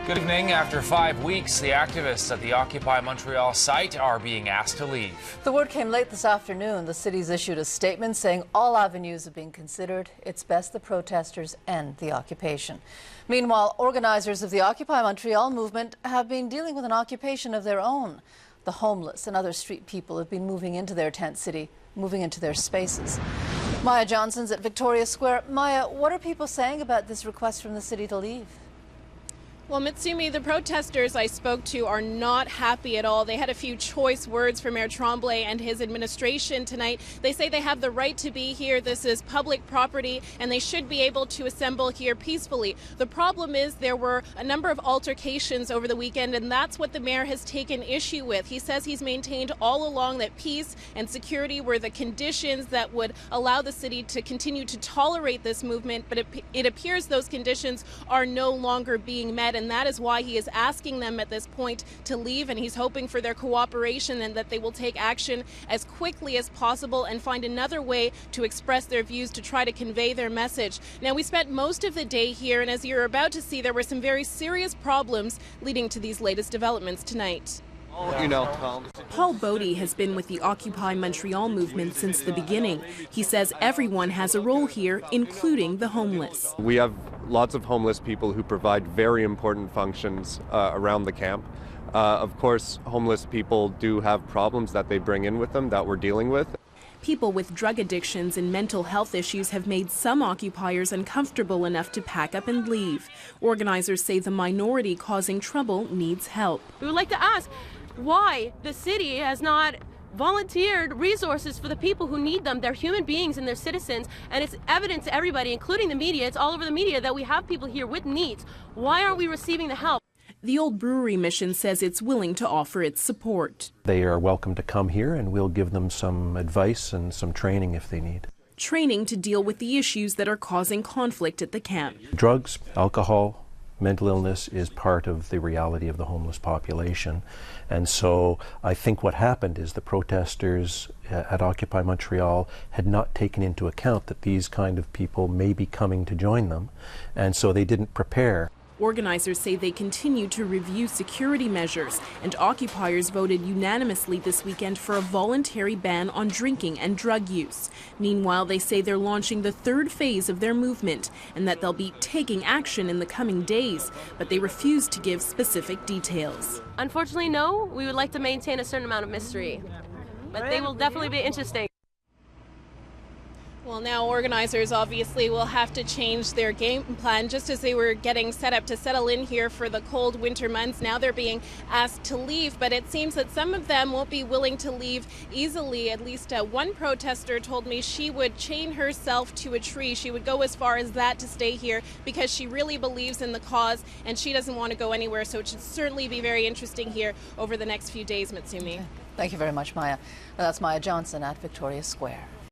Good evening. After 5 weeks, the activists at the Occupy Montreal site are being asked to leave. The word came late this afternoon. The city's issued a statement saying all avenues have been considered. It's best the protesters end the occupation. Meanwhile, organizers of the Occupy Montreal movement have been dealing with an occupation of their own. The homeless and other street people have been moving into their tent city, moving into their spaces. Maya Johnson's at Victoria Square. Maya, what are people saying about this request from the city to leave? Well, Mitsumi, the protesters I spoke to are not happy at all. They had a few choice words for Mayor Tremblay and his administration tonight. They say they have the right to be here. This is public property, and they should be able to assemble here peacefully. The problem is there were a number of altercations over the weekend, and that's what the mayor has taken issue with. He says he's maintained all along that peace and security were the conditions that would allow the city to continue to tolerate this movement, but it appears those conditions are no longer being met. And that is why he is asking them at this point to leave, and he's hoping for their cooperation and that they will take action as quickly as possible and find another way to express their views to try to convey their message. Now, we spent most of the day here, and as you're about to see, there were some very serious problems leading to these latest developments tonight. Paul Bodie has been with the Occupy Montreal movement since the beginning. He says everyone has a role here, including the homeless. We have lots of homeless people who provide very important functions around the camp. Of course, homeless people do have problems that they bring in with them that we're dealing with. People with drug addictions and mental health issues have made some occupiers uncomfortable enough to pack up and leave. Organizers say the minority causing trouble needs help. We would like to ask why the city has not volunteered resources for the people who need them. They're human beings and they're citizens, and it's evident to everybody, including the media. It's all over the media that we have people here with needs. Why aren't we receiving the help? The Old Brewery Mission says it's willing to offer its support. They are welcome to come here, and we'll give them some advice and some training if they need. Training to deal with the issues that are causing conflict at the camp. Drugs, alcohol, mental illness is part of the reality of the homeless population. And so I think what happened is the protesters at Occupy Montreal had not taken into account that these kind of people may be coming to join them, and so they didn't prepare. Organizers say they continue to review security measures, and occupiers voted unanimously this weekend for a voluntary ban on drinking and drug use. Meanwhile, they say they're launching the third phase of their movement and that they'll be taking action in the coming days, but they refuse to give specific details. Unfortunately, no. We would like to maintain a certain amount of mystery, but they will definitely be interesting. Well, now organizers obviously will have to change their game plan just as they were getting set up to settle in here for the cold winter months. Now they're being asked to leave, but it seems that some of them won't be willing to leave easily. At least one protester told me she would chain herself to a tree. She would go as far as that to stay here because she really believes in the cause and she doesn't want to go anywhere. So it should certainly be very interesting here over the next few days, Mitsumi. Thank you very much, Maya. That's Maya Johnson at Victoria Square.